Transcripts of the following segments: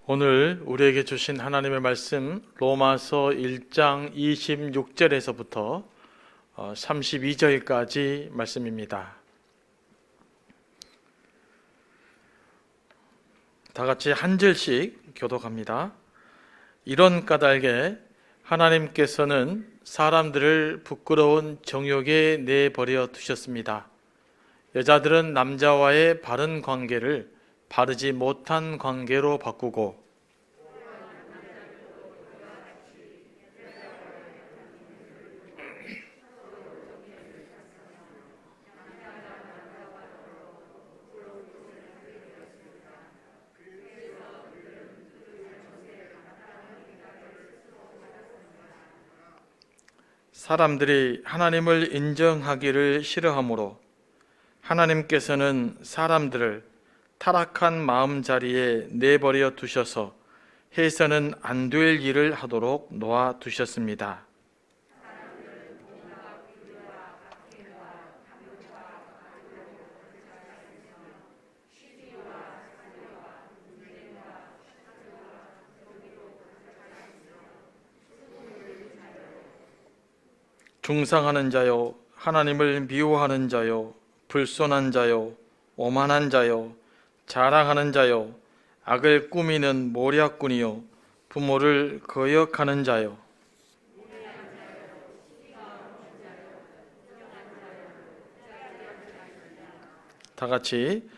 오늘 우리에게 주신 하나님의 말씀 로마서 1장 26절에서부터 32절까지 말씀입니다. 다 같이 한 절씩 교독합니다. 이런 까닭에 하나님께서는 사람들을 부끄러운 정욕에 내버려 두셨습니다. 여자들은 남자와의 바른 관계를 바르지 못한 관계로 바꾸고 사람들이 하나님을 인정하기를 싫어하므로 하나님께서는 사람들을 타락한 마음자리에 내버려 두셔서 해서는 안 될 일을 하도록 놓아 두셨습니다. 중상하는 자요, 하나님을 미워하는 자요, 불손한 자요, 오만한 자요, 자랑하는 자요, 악을 꾸미는 모략꾼이요, 부모를 거역하는 자요. 다 같이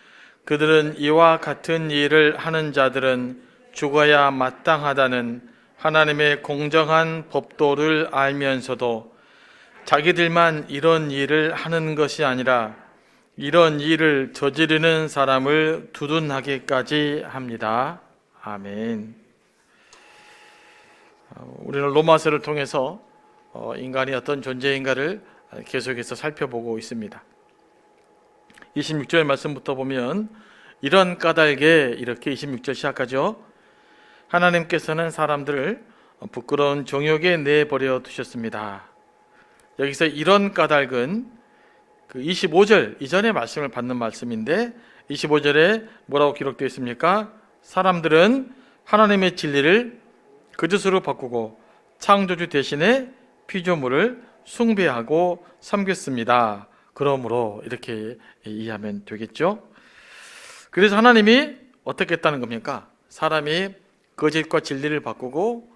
그들은 이와 같은 일을 하는 자들은 죽어야 마땅하다는 하나님의 공정한 법도를 알면서도 자기들만 이런 일을 하는 것이 아니라 이런 일을 저지르는 사람을 두둔하게까지 합니다. 아멘. 우리는 로마서를 통해서 인간이 어떤 존재인가를 계속해서 살펴보고 있습니다. 26절 말씀부터 보면 이런 까닭에 이렇게 26절 시작하죠. 하나님께서는 사람들을 부끄러운 정욕에 내버려 두셨습니다. 여기서 이런 까닭은 그 25절 이전의 말씀을 받는 말씀인데 25절에 뭐라고 기록되어 있습니까? 사람들은 하나님의 진리를 거짓으로 바꾸고 창조주 대신에 피조물을 숭배하고 섬겼습니다. 그러므로 이렇게 이해하면 되겠죠? 그래서 하나님이 어떻게 했다는 겁니까? 사람이 거짓과 진리를 바꾸고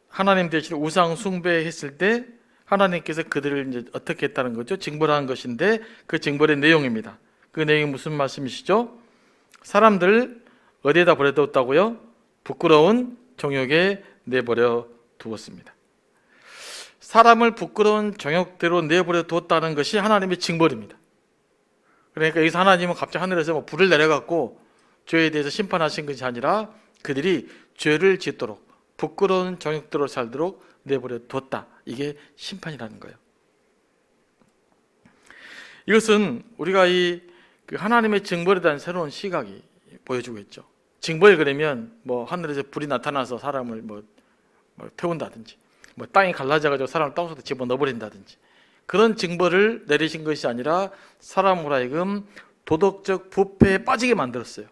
하나님 대신 우상 숭배했을 때 하나님께서 그들을 이제 어떻게 했다는 거죠? 징벌한 것인데 그 징벌의 내용입니다. 그 내용이 무슨 말씀이시죠? 사람들 어디에다 버려두었다고요? 부끄러운 정욕에 내버려 두었습니다. 사람을 부끄러운 정욕대로 내버려 두었다는 것이 하나님의 징벌입니다. 그러니까 여기서 하나님은 갑자기 하늘에서 불을 내려갖고 죄에 대해서 심판하신 것이 아니라 그들이 죄를 짓도록 부끄러운 정욕대로 살도록 내버려 두었다. 이게 심판이라는 거예요. 이것은 우리가 그 하나님의 징벌에 대한 새로운 시각이 보여주고 있죠. 징벌 그러면 하늘에서 불이 나타나서 사람을 태운다든지 땅이 갈라져가지고 사람을 땅속에 집어넣어버린다든지 그런 징벌을 내리신 것이 아니라 사람으로 하여금 도덕적 부패에 빠지게 만들었어요.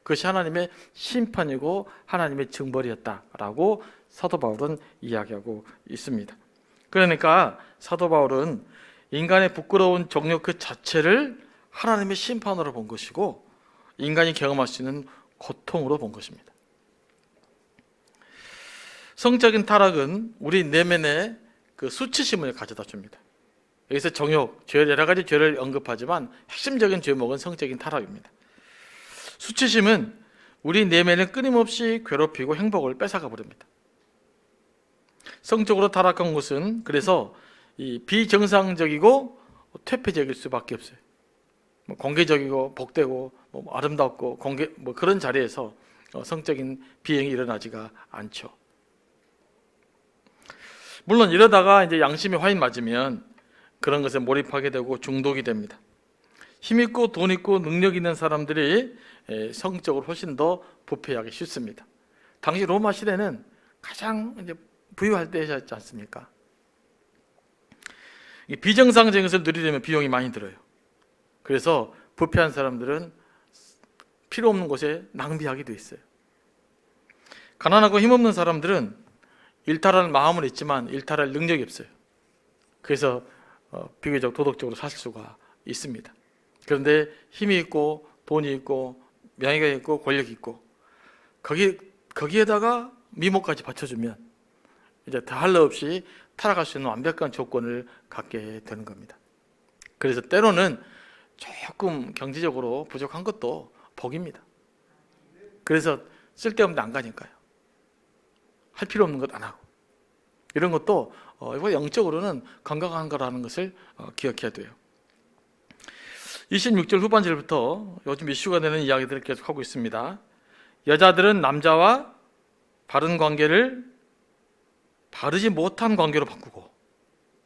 그것이 하나님의 심판이고 하나님의 징벌이었다라고 사도 바울은 이야기하고 있습니다. 그러니까 사도 바울은 인간의 부끄러운 정욕 그 자체를 하나님의 심판으로 본 것이고 인간이 경험할 수 있는 고통으로 본 것입니다. 성적인 타락은 우리 내면의 그 수치심을 가져다 줍니다. 여기서 정욕, 여러 가지 죄를 언급하지만 핵심적인 죄목은 성적인 타락입니다. 수치심은 우리 내면을 끊임없이 괴롭히고 행복을 뺏어가 버립니다. 성적으로 타락한 것은 그래서 비정상적이고 퇴폐적일 수밖에 없어요. 공개적이고 복되고 아름답고 그런 자리에서 성적인 비행이 일어나지가 않죠. 물론 이러다가 이제 양심이 화인 맞으면 그런 것에 몰입하게 되고 중독이 됩니다. 힘 있고 돈 있고 능력 있는 사람들이 성적으로 훨씬 더 부패하기 쉽습니다. 당시 로마 시대는 가장 이제 부유할 때였지 않습니까? 비정상적인 것을 누리려면 비용이 많이 들어요. 그래서 부패한 사람들은 필요 없는 곳에 낭비하기도 있어요. 가난하고 힘없는 사람들은 일탈하는 마음은 있지만 일탈할 능력이 없어요. 그래서 비교적 도덕적으로 살 수가 있습니다. 그런데 힘이 있고 돈이 있고 명예가 있고 권력이 있고 거기에다가 미모까지 받쳐주면 이제 더할 나 없이 타락할 수 있는 완벽한 조건을 갖게 되는 겁니다. 그래서 때로는 조금 경제적으로 부족한 것도 복입니다. 그래서 쓸데없는 데 안 가니까요. 할 필요 없는 것 안 하고 이런 것도 이거 영적으로는 건강한 거라는 것을 기억해야 돼요. 26절 후반절부터 요즘 이슈가 되는 이야기들을 계속하고 있습니다. 여자들은 남자와 바른 관계를 바르지 못한 관계로 바꾸고,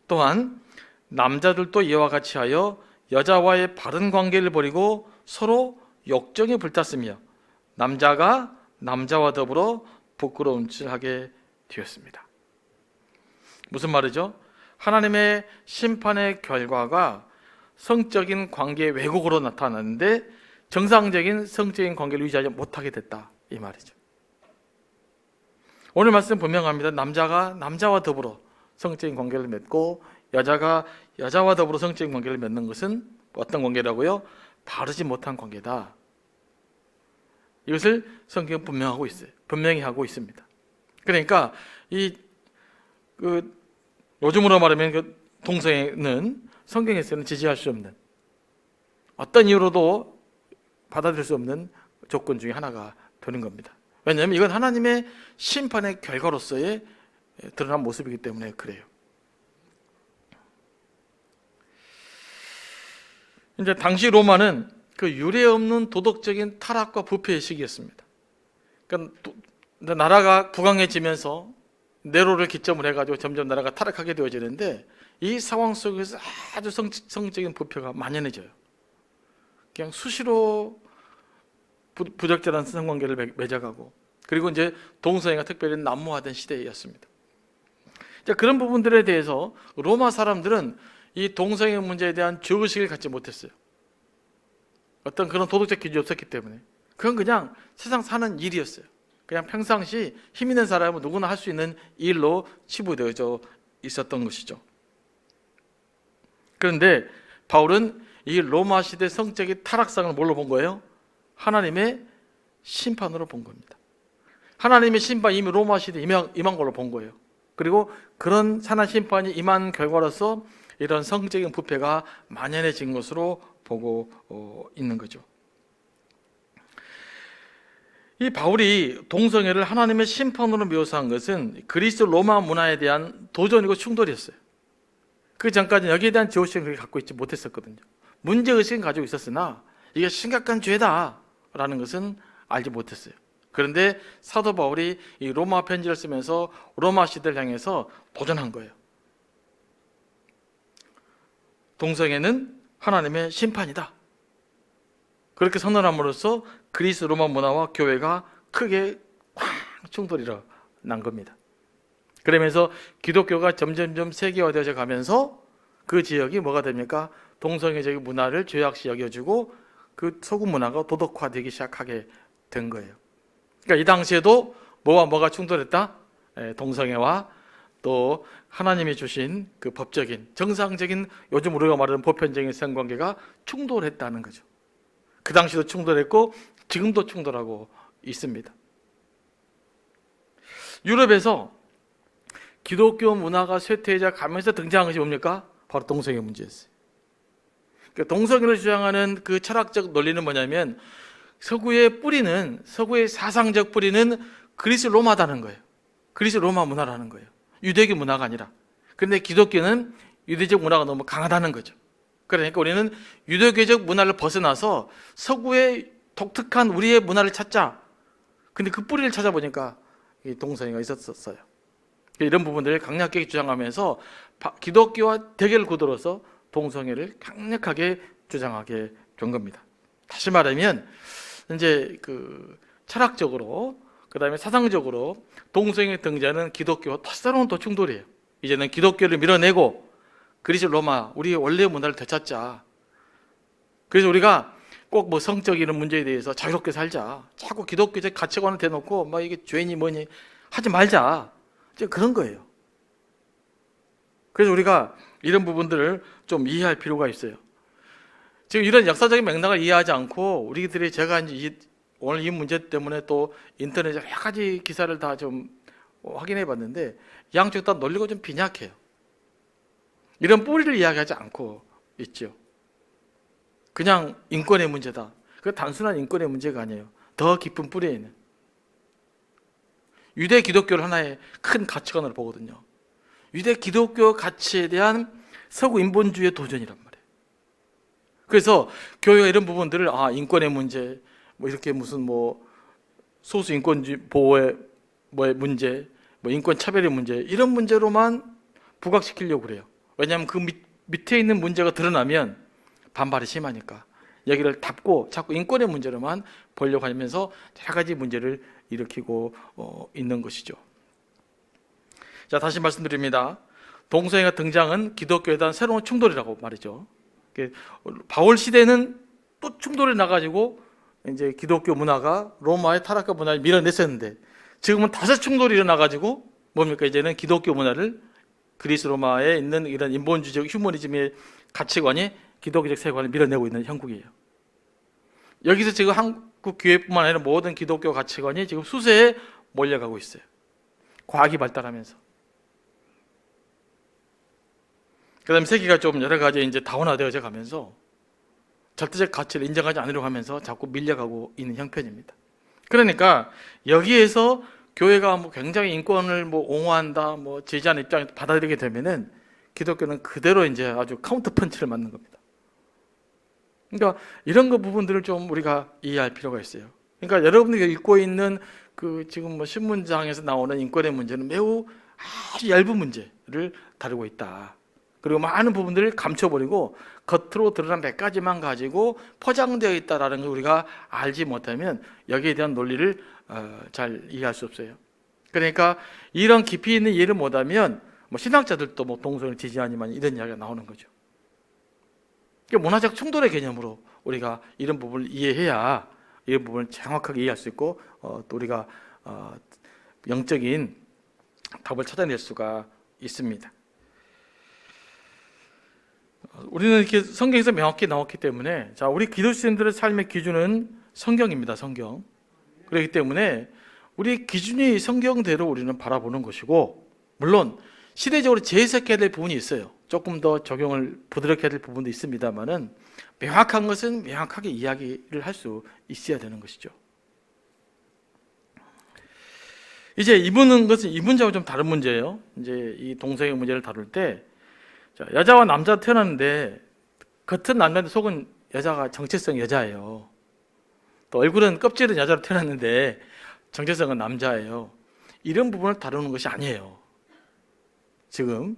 또한 남자들도 이와 같이 하여 여자와의 바른 관계를 버리고 서로 욕정에 불탔으며 남자가 남자와 더불어 부끄러운 짓을 하게 되었습니다. 무슨 말이죠? 하나님의 심판의 결과가 성적인 관계의 왜곡으로 나타났는데 정상적인 성적인 관계를 유지하지 못하게 됐다, 이 말이죠. 오늘 말씀 분명합니다. 남자가 남자와 더불어 성적인 관계를 맺고 여자가 여자와 더불어 성적인 관계를 맺는 것은 어떤 관계라고요? 바르지 못한 관계다. 이것을 성경은 분명하고 있어요. 분명히 하고 있습니다. 그러니까 요즘으로 말하면 동성애는 성경에서는 지지할 수 없는, 어떤 이유로도 받아들일 수 없는 조건 중에 하나가 되는 겁니다. 왜냐하면 이건 하나님의 심판의 결과로서의 드러난 모습이기 때문에 그래요. 이제 당시 로마는 그 유례 없는 도덕적인 타락과 부패의 시기였습니다. 그러니까 나라가 부강해지면서 네로를 기점으로 해가지고 점점 나라가 타락하게 되어지는데 이 상황 속에서 아주 성적인 부패가 만연해져요. 그냥 수시로 부적절한 성관계를 맺어가고, 그리고 이제 동성애가 특별히 난무하던 시대였습니다. 그런 부분들에 대해서 로마 사람들은 이 동성애 문제에 대한 죄의식을 갖지 못했어요. 어떤 그런 도덕적 기준이 없었기 때문에 그건 그냥 세상 사는 일이었어요. 그냥 평상시 힘 있는 사람은 누구나 할 수 있는 일로 치부되어져 있었던 것이죠. 그런데 바울은 이 로마 시대 성적인 타락상을 뭘로 본 거예요? 하나님의 심판으로 본 겁니다. 하나님의 심판이 이미 로마 시대에 임한 걸로 본 거예요. 그리고 그런 산한 심판이 임한 결과로서 이런 성적인 부패가 만연해진 것으로 보고 있는 거죠. 이 바울이 동성애를 하나님의 심판으로 묘사한 것은 그리스 로마 문화에 대한 도전이고 충돌이었어요. 그 전까지는 여기에 대한 죄의식을 갖고 있지 못했었거든요. 문제의식은 가지고 있었으나 이게 심각한 죄다라는 것은 알지 못했어요. 그런데 사도 바울이 이 로마 편지를 쓰면서 로마 시대를 향해서 도전한 거예요. 동성애는 하나님의 심판이다. 그렇게 선언함으로써 그리스 로마 문화와 교회가 크게 충돌이 난 겁니다. 그러면서 기독교가 점점점 세계화되어져 가면서 그 지역이 뭐가 됩니까? 동성애적인 문화를 죄악시 여겨주고 그 소금 문화가 도덕화되기 시작하게 된 거예요. 그러니까 이 당시에도 뭐와 뭐가 충돌했다? 동성애와 또 하나님이 주신 그 법적인 정상적인 요즘 우리가 말하는 보편적인 성관계가 충돌했다는 거죠. 그 당시도 충돌했고 지금도 충돌하고 있습니다. 유럽에서 기독교 문화가 쇠퇴해져 가면서 등장한 것이 뭡니까? 바로 동성애 문제였어요. 그러니까 동성애를 주장하는 그 철학적 논리는 뭐냐면 서구의 사상적 뿌리는 그리스 로마다는 거예요. 그리스 로마 문화라는 거예요. 유대교 문화가 아니라. 그런데 기독교는 유대적 문화가 너무 강하다는 거죠. 그러니까 우리는 유대교적 문화를 벗어나서 서구의 독특한 우리의 문화를 찾자. 근데 그 뿌리를 찾아보니까 이 동성애가 있었어요. 이런 부분들을 강력하게 주장하면서 기독교와 대결 구도로서 동성애를 강력하게 주장하게 된 겁니다. 다시 말하면 이제 그 철학적으로 그다음에 사상적으로 동성애 등장하는 기독교와 새로운 또 충돌이에요. 이제는 기독교를 밀어내고 그리스 로마 우리의 원래 문화를 되찾자. 그래서 우리가 꼭 뭐 성적 이런 문제에 대해서 자유롭게 살자. 자꾸 기독교적 가치관을 대놓고 막 이게 죄인이 뭐니 하지 말자. 이제 그런 거예요. 그래서 우리가 이런 부분들을 좀 이해할 필요가 있어요. 지금 이런 역사적인 맥락을 이해하지 않고 우리들이 제가 이제 오늘 이 문제 때문에 또 인터넷에 여러 가지 기사를 다 좀 확인해 봤는데 양쪽 다 논리가 좀 빈약해요. 이런 뿌리를 이야기하지 않고 있죠. 그냥 인권의 문제다. 그 단순한 인권의 문제가 아니에요. 더 깊은 뿌리에 있는 유대 기독교를 하나의 큰 가치관으로 보거든요. 유대 기독교 가치에 대한 서구 인본주의의 도전이란 말이에요. 그래서 교회가 이런 부분들을 인권의 문제, 뭐 이렇게 무슨 뭐 소수 인권주의 보호의 뭐의 문제, 뭐 인권 차별의 문제 이런 문제로만 부각시키려고 그래요. 왜냐하면 그 밑에 있는 문제가 드러나면 반발이 심하니까 여기를 닫고 자꾸 인권의 문제로만 보려고 하면서 여러 가지 문제를 일으키고 있는 것이죠. 자, 다시 말씀드립니다. 동성애가 등장은 기독교에 대한 새로운 충돌이라고 말이죠. 바울 시대는 또 충돌이 나가지고 이제 기독교 문화가 로마의 타락과 문화를 밀어냈었는데 지금은 다시 충돌이 일어나가지고 뭡니까? 이제는 기독교 문화를 그리스 로마에 있는 이런 인본주의적 휴머니즘의 가치관이 기독교적 세관을 밀어내고 있는 형국이에요. 여기서 지금 한국 교회뿐만 아니라 모든 기독교 가치관이 지금 수세에 몰려가고 있어요. 과학이 발달하면서. 그다음에 세계가 좀 여러 가지 이제 다원화되어져 가면서 절대적 가치를 인정하지 않으려고 하면서 자꾸 밀려가고 있는 형편입니다. 그러니까 여기에서 교회가 뭐 굉장히 인권을 뭐 옹호한다, 뭐 제지하는 입장을 받아들이게 되면은 기독교는 그대로 이제 아주 카운터 펀치를 맞는 겁니다. 그러니까 이런 거 부분들을 좀 우리가 이해할 필요가 있어요. 그러니까 여러분들이 읽고 있는 그 지금 뭐 신문장에서 나오는 인권의 문제는 매우 아주 얇은 문제를 다루고 있다. 그리고 많은 부분들을 감춰버리고 겉으로 드러난 몇 가지만 가지고 포장되어 있다라는 걸 우리가 알지 못하면 여기에 대한 논리를 잘 이해할 수 없어요. 그러니까 이런 깊이 있는 이해를 못하면 뭐 신학자들도 뭐 동성애를 지지하니만 이런 이야기가 나오는 거죠. 그러니까 문화적 충돌의 개념으로 우리가 이런 부분을 이해해야 이런 부분을 정확하게 이해할 수 있고 또 우리가 영적인 답을 찾아낼 수가 있습니다. 우리는 이렇게 성경에서 명확히 나왔기 때문에 자, 우리 기독교인들의 삶의 기준은 성경입니다. 성경. 그렇기 때문에 우리 기준이 성경대로 우리는 바라보는 것이고, 물론 시대적으로 재해석해야 될 부분이 있어요. 조금 더 적용을 부드럽게 해야 될 부분도 있습니다만은 명확한 것은 명확하게 이야기를 할 수 있어야 되는 것이죠. 이제 이 문제와 좀 다른 문제예요. 이제 이 동성애 문제를 다룰 때 자, 여자와 남자 태어났는데 겉은 남자인데 속은 여자가 정체성 여자예요. 또 얼굴은 껍질은 여자로 태어났는데 정체성은 남자예요. 이런 부분을 다루는 것이 아니에요. 지금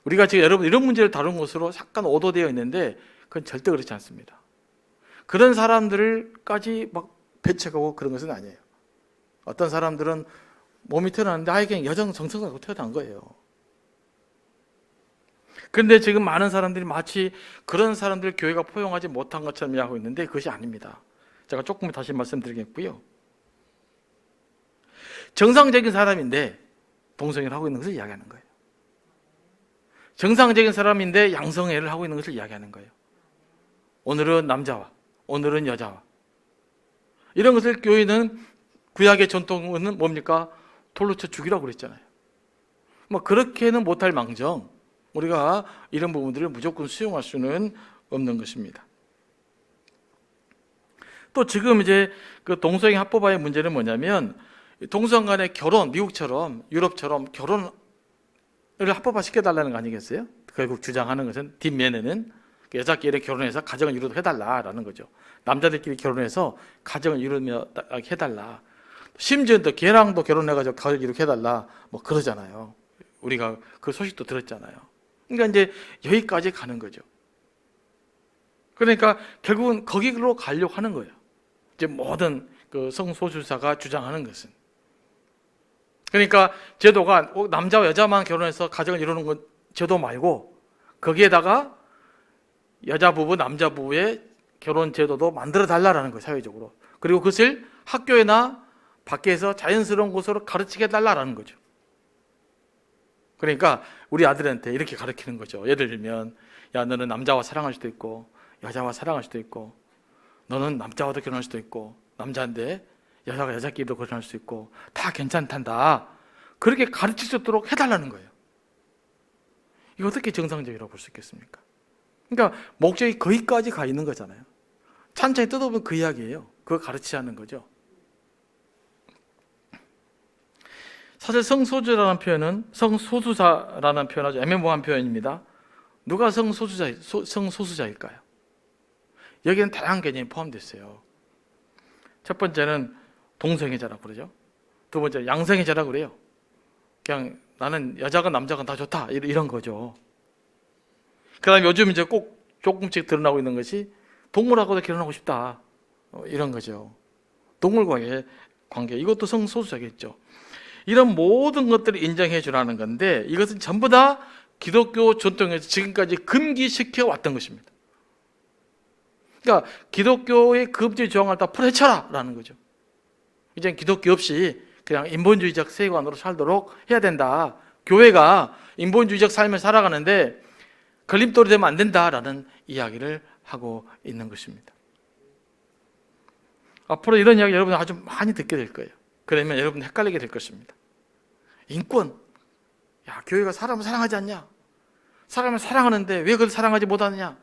우리가 지금 여러분 이런 문제를 다룬 것으로 약간 오도되어 있는데 그건 절대 그렇지 않습니다. 그런 사람들까지 막 배척하고 그런 것은 아니에요. 어떤 사람들은 몸이 태어났는데 아예 그냥 여성 정체성으로 태어난 거예요. 그런데 지금 많은 사람들이 마치 그런 사람들 교회가 포용하지 못한 것처럼 이야기하고 있는데 그것이 아닙니다. 제가 조금 다시 말씀드리겠고요. 정상적인 사람인데 동성애를 하고 있는 것을 이야기하는 거예요. 정상적인 사람인데 양성애를 하고 있는 것을 이야기하는 거예요. 오늘은 남자와 오늘은 여자와 이런 것을 교회는 구약의 전통은 뭡니까? 돌로 쳐 죽이라고 그랬잖아요. 뭐 그렇게는 못할 망정 우리가 이런 부분들을 무조건 수용할 수는 없는 것입니다. 또 지금 이제 그 동성애 합법화의 문제는 뭐냐면 동성 간의 결혼, 미국처럼 유럽처럼 결혼을 합법화 시켜달라는 거 아니겠어요? 결국 주장하는 것은 뒷면에는 여자끼리 결혼해서 가정을 이루도록 해달라라는 거죠. 남자들끼리 결혼해서 가정을 이루며 해달라. 심지어 또 걔랑도 결혼해가지고 가정을 이루게 해달라. 뭐 그러잖아요. 우리가 그 소식도 들었잖아요. 그러니까 이제 여기까지 가는 거죠. 그러니까 결국은 거기로 가려고 하는 거예요. 이제 모든 그 성소수자가 주장하는 것은. 그러니까 제도가 남자와 여자만 결혼해서 가정을 이루는 건 제도 말고 거기에다가 여자 부부, 남자 부부의 결혼 제도도 만들어 달라라는 거예요, 사회적으로. 그리고 그것을 학교에나 밖에서 자연스러운 곳으로 가르치게 해달라라는 거죠. 그러니까 우리 아들한테 이렇게 가르치는 거죠. 예를 들면, 야, 너는 남자와 사랑할 수도 있고 여자와 사랑할 수도 있고, 너는 남자와도 결혼할 수도 있고, 남자인데 여자가 여자끼리도 결혼할 수 있고, 다 괜찮단다. 그렇게 가르칠 수 있도록 해달라는 거예요. 이거 어떻게 정상적이라고 볼 수 있겠습니까? 그러니까 목적이 거기까지 가 있는 거잖아요. 찬찬히 뜯어보면 그 이야기예요. 그거 가르치자는 거죠. 사실 성소수자라는 표현은, 성소수자라는 표현 아주 애매모호한 표현입니다. 누가 성소수자일까요? 여기는 다양한 개념이 포함되어 있어요. 첫 번째는 동성애자라고 그러죠. 두 번째는 양성애자라고 그래요. 그냥 나는 여자건 남자건 다 좋다, 이런 거죠. 그 다음에 요즘 이제 꼭 조금씩 드러나고 있는 것이 동물하고도 결혼하고 싶다, 이런 거죠. 동물과의 관계, 이것도 성소수자겠죠. 이런 모든 것들을 인정해 주라는 건데, 이것은 전부 다 기독교 전통에서 지금까지 금기시켜 왔던 것입니다. 그러니까 기독교의 금지 조항을 다 풀어헤쳐라 라는 거죠. 이제 기독교 없이 그냥 인본주의적 세계관으로 살도록 해야 된다. 교회가 인본주의적 삶을 살아가는데 걸림돌이 되면 안 된다라는 이야기를 하고 있는 것입니다. 앞으로 이런 이야기 여러분 아주 많이 듣게 될 거예요. 그러면 여러분 헷갈리게 될 것입니다. 인권, 야, 교회가 사람을 사랑하지 않냐? 사람을 사랑하는데 왜 그걸 사랑하지 못하느냐?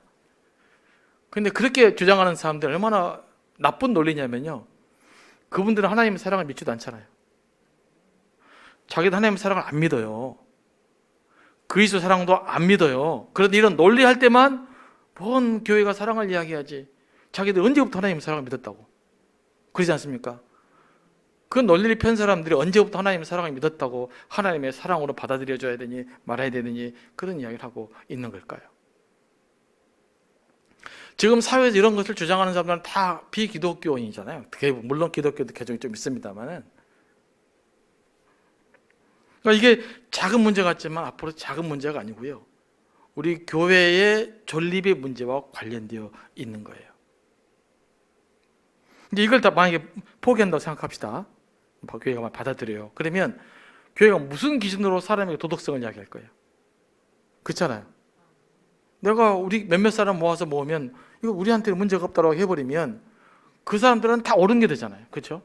근데 그렇게 주장하는 사람들 얼마나 나쁜 논리냐면요, 그분들은 하나님의 사랑을 믿지도 않잖아요. 자기도 하나님의 사랑을 안 믿어요. 그리스도 사랑도 안 믿어요. 그런데 이런 논리할 때만 뭔 교회가 사랑을 이야기하지, 자기들 언제부터 하나님의 사랑을 믿었다고 그러지 않습니까? 그 논리를 편 사람들이 언제부터 하나님의 사랑을 믿었다고 하나님의 사랑으로 받아들여줘야 되니 말아야 되느니 그런 이야기를 하고 있는 걸까요? 지금 사회에서 이런 것을 주장하는 사람들은 다 비기독교인이잖아요. 물론 기독교도 개종이 좀 있습니다만은. 그러니까 이게 작은 문제 같지만 앞으로 작은 문제가 아니고요, 우리 교회의 존립의 문제와 관련되어 있는 거예요. 근데 이걸 다 만약에 포기한다고 생각합시다. 교회가 받아들여요. 그러면 교회가 무슨 기준으로 사람에게 도덕성을 이야기할 거예요? 그렇잖아요. 내가 우리 몇몇 사람 모으면 이거 우리한테 문제가 없다고 해버리면 그 사람들은 다 옳은 게 되잖아요. 그렇죠?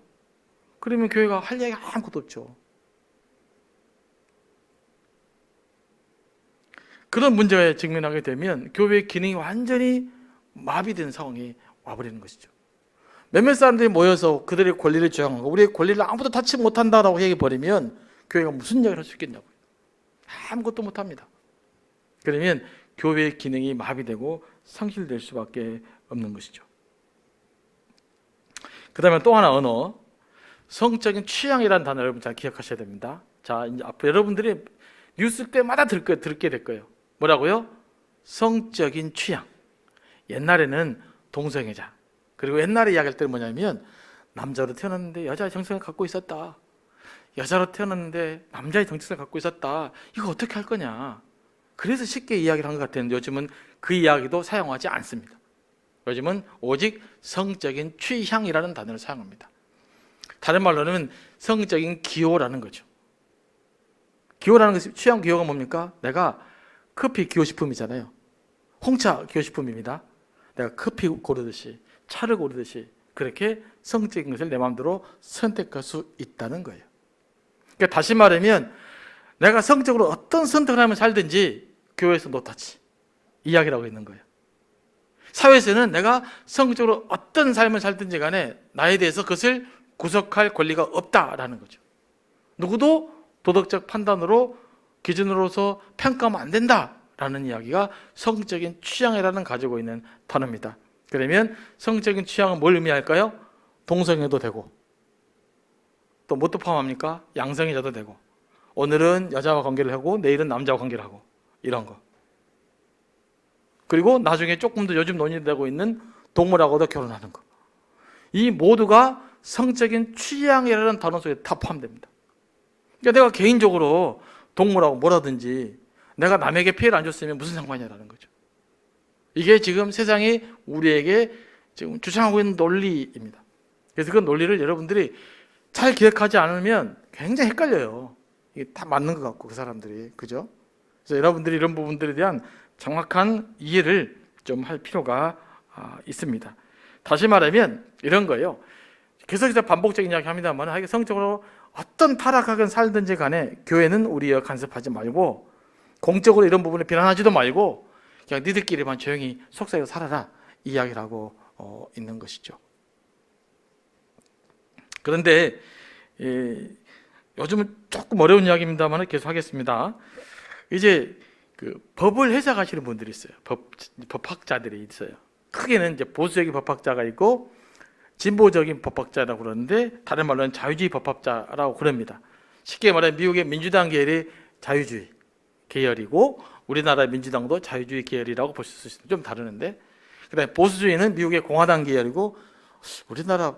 그러면 교회가 할 얘기가 아무것도 없죠. 그런 문제에 직면하게 되면 교회의 기능이 완전히 마비된 상황이 와버리는 것이죠. 몇몇 사람들이 모여서 그들의 권리를 주장하고 우리의 권리를 아무도 다치 못한다라고 얘기해버리면 교회가 무슨 이야기를 할 수 있겠냐고요. 아무것도 못합니다. 그러면 교회의 기능이 마비되고 상실될 수밖에 없는 것이죠. 그 다음에 또 하나 언어, 성적인 취향이라는 단어 여러분 잘 기억하셔야 됩니다. 자, 이제 앞으로 여러분들이 뉴스 때마다 듣게 될 거예요. 뭐라고요? 성적인 취향. 옛날에는 동성애자, 그리고 옛날에 이야기할 때는 뭐냐면 남자로 태어났는데 여자의 정체성을 갖고 있었다, 여자로 태어났는데 남자의 정체성을 갖고 있었다, 이거 어떻게 할 거냐. 그래서 쉽게 이야기를 한 것 같았는데 요즘은 그 이야기도 사용하지 않습니다. 요즘은 오직 성적인 취향이라는 단어를 사용합니다. 다른 말로는 성적인 기호라는 거죠. 기호라는 것이, 취향 기호가 뭡니까? 내가 커피 기호식품이잖아요. 홍차 기호식품입니다. 내가 커피 고르듯이 차를 고르듯이 그렇게 성적인 것을 내 마음대로 선택할 수 있다는 거예요. 그러니까 다시 말하면 내가 성적으로 어떤 선택을 하면 살든지 교회에서 노타치 이야기라고 있는 거예요. 사회에서는 내가 성적으로 어떤 삶을 살든지 간에 나에 대해서 그것을 구속할 권리가 없다라는 거죠. 누구도 도덕적 판단으로 기준으로서 평가하면 안 된다라는 이야기가 성적인 취향이라는 가지고 있는 단어입니다. 그러면 성적인 취향은 뭘 의미할까요? 동성애도 되고, 또 뭣도 포함합니까? 양성애자도 되고, 오늘은 여자와 관계를 하고 내일은 남자와 관계를 하고, 이런 거. 그리고 나중에 조금 더 요즘 논의되고 있는 동물하고도 결혼하는 거. 이 모두가 성적인 취향이라는 단어 속에 다 포함됩니다. 그러니까 내가 개인적으로 동물하고 뭐라든지 내가 남에게 피해를 안 줬으면 무슨 상관이냐라는 거죠. 이게 지금 세상이 우리에게 지금 주장하고 있는 논리입니다. 그래서 그 논리를 여러분들이 잘 기억하지 않으면 굉장히 헷갈려요. 이게 다 맞는 것 같고 그 사람들이, 그죠? 그래서 여러분들이 이런 부분들에 대한 정확한 이해를 좀 할 필요가 있습니다. 다시 말하면 이런 거예요. 계속해서 반복적인 이야기 합니다만 하여간 성적으로 어떤 타락하건 살든지 간에 교회는 우리여 간섭하지 말고 공적으로 이런 부분을 비난하지도 말고 그냥 니들끼리만 조용히 속삭여 살아라, 이 이야기를 하고 있는 것이죠. 그런데 요즘은 조금 어려운 이야기입니다만 계속 하겠습니다. 이제 그 법을 해석하시는 분들이 있어요. 법학자들이 있어요. 크게는 이제 보수적인 법학자가 있고 진보적인 법학자라고 그러는데 다른 말로는 자유주의 법학자라고 그럽니다. 쉽게 말하면 미국의 민주당 계열이 자유주의 계열이고 우리나라 민주당도 자유주의 계열이라고 볼 수 있습니다. 좀 다르는데, 그다음에 보수주의는 미국의 공화당 계열이고 우리나라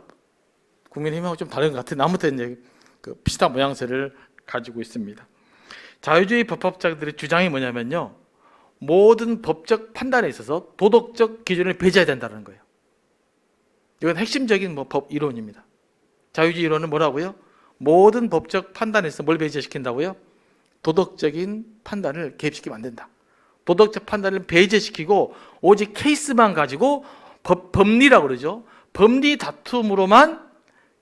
국민의힘하고 좀 다른 것 같은, 아무튼 이제 그 비슷한 모양새를 가지고 있습니다. 자유주의 법학자들의 주장이 뭐냐면요, 모든 법적 판단에 있어서 도덕적 기준을 배제해야 된다는 거예요. 이건 핵심적인 법 이론입니다. 자유주의 이론은 뭐라고요? 모든 법적 판단에서 뭘 배제시킨다고요? 도덕적인 판단을 개입시키면 안 된다. 도덕적 판단을 배제시키고 오직 케이스만 가지고 법리라고 그러죠. 법리 다툼으로만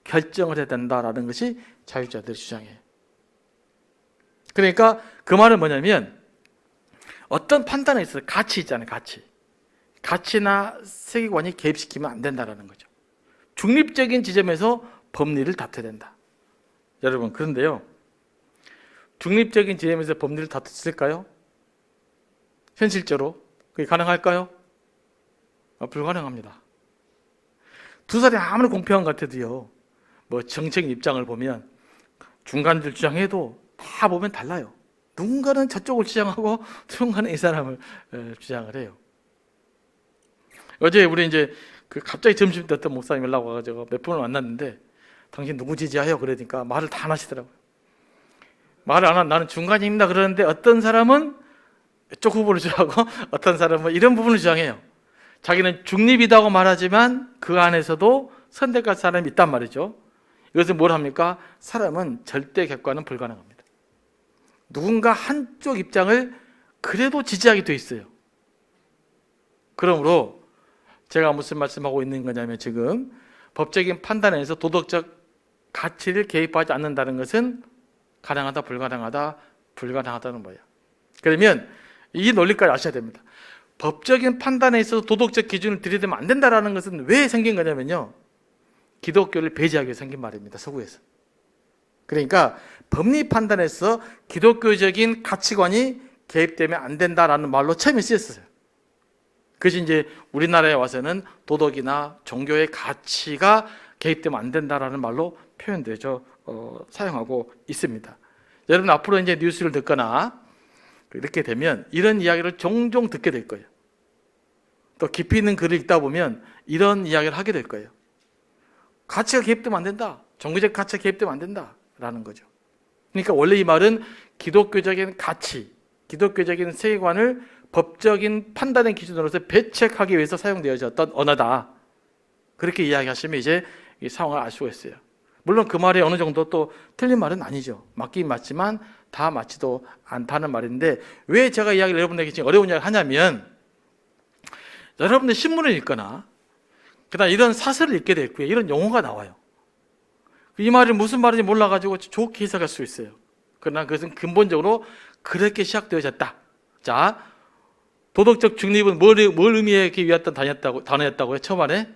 결정을 해야 된다라는 것이 자유주의자들의 주장이에요. 그러니까 그 말은 뭐냐면 어떤 판단에 있어서 가치 있잖아요. 가치나 세계관이 개입시키면 안 된다라는 거죠. 중립적인 지점에서 법리를 다퉈야 된다. 여러분, 그런데요, 중립적인 지점에서 법리를 다툴 수 있을까요? 현실적으로 그게 가능할까요? 불가능합니다. 두 사람이 아무리 공평한 것 같아도요, 뭐 정책 입장을 보면 중간들 주장해도 다 보면 달라요. 누군가는 저쪽을 주장하고 누군가는 이 사람을 주장을 해요. 어제 우리 이제 갑자기 점심 때 어떤 목사님 연락 와가지고 몇 분을 만났는데 당신 누구 지지하여? 그러니까 말을 다 안 하시더라고요. 말을 안 하면 나는 중간입니다 그러는데 어떤 사람은 이쪽 후보를 주장하고 어떤 사람은 이런 부분을 주장해요. 자기는 중립이라고 말하지만 그 안에서도 선택할 사람이 있단 말이죠. 이것은 뭘 합니까? 사람은 절대 객관은 불가능합니다. 누군가 한쪽 입장을 그래도 지지하게 돼 있어요. 그러므로 제가 무슨 말씀하고 있는 거냐면 지금 법적인 판단에서 도덕적 가치를 개입하지 않는다는 것은 가능하다, 불가능하다, 불가능하다는 거예요. 그러면 이 논리까지 아셔야 됩니다. 법적인 판단에 있어서 도덕적 기준을 들이대면 안 된다는 것은 왜 생긴 거냐면요, 기독교를 배제하기 위해 생긴 말입니다. 서구에서. 그러니까 법리 판단에서 기독교적인 가치관이 개입되면 안 된다라는 말로 처음에 쓰였어요. 그것이 이제 우리나라에 와서는 도덕이나 종교의 가치가 개입되면 안 된다라는 말로 표현되죠. 사용하고 있습니다. 여러분 앞으로 이제 뉴스를 듣거나 이렇게 되면 이런 이야기를 종종 듣게 될 거예요. 또 깊이 있는 글을 읽다 보면 이런 이야기를 하게 될 거예요. 가치가 개입되면 안 된다. 종교적 가치가 개입되면 안 된다라는 거죠. 그러니까 원래 이 말은 기독교적인 가치, 기독교적인 세계관을 법적인 판단의 기준으로서 배척하기 위해서 사용되어졌던 언어다. 그렇게 이야기하시면 이제 이 상황을 알 수가 있어요. 물론 그 말이 어느 정도 또 틀린 말은 아니죠. 맞긴 맞지만 다 맞지도 않다는 말인데, 왜 제가 이야기를 여러분에게 지금 어려운 이야기를 하냐면, 여러분들 신문을 읽거나 그다음 이런 사설을 읽게 될 거예요. 이런 용어가 나와요. 이 말이 무슨 말인지 몰라가지고 좋게 해석할 수 있어요. 그러나 그것은 근본적으로 그렇게 시작되어졌다. 자, 도덕적 중립은 뭘 의미하기 위한 단어였다고요? 처음에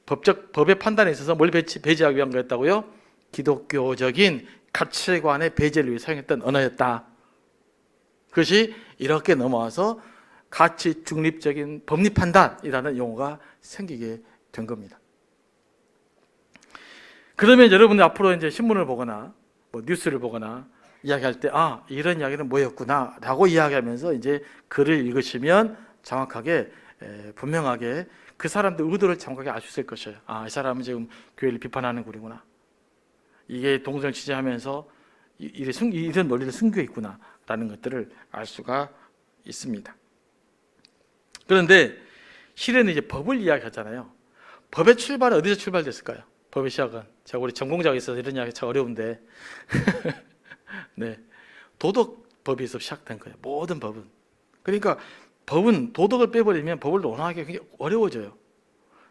법의 판단에 있어서 뭘 배제하기 위한 거였다고요? 기독교적인 가치관의 배제를 위해 사용했던 언어였다. 그것이 이렇게 넘어와서 가치 중립적인 법리 판단이라는 용어가 생기게 된 겁니다. 그러면 여러분들 앞으로 이제 신문을 보거나 뭐 뉴스를 보거나 이야기할 때, 이런 이야기는 뭐였구나 라고 이야기하면서 이제 글을 읽으시면 정확하게, 분명하게 그 사람들 의도를 정확하게 알 수 있을 것이에요. 이 사람은 지금 교회를 비판하는 글이구나. 이게 동성을 취재하면서 이런 논리를 숨겨 있구나 라는 것들을 알 수가 있습니다. 그런데 실은 이제 법을 이야기하잖아요. 법의 출발은 어디서 출발됐을까요? 법의 시작은 제가 우리 전공자가 있어서 이런 이야기 참 어려운데 네, 도덕법에서 시작된 거예요. 모든 법은. 그러니까 법은 도덕을 빼버리면 법을 논하기 굉장히 어려워져요.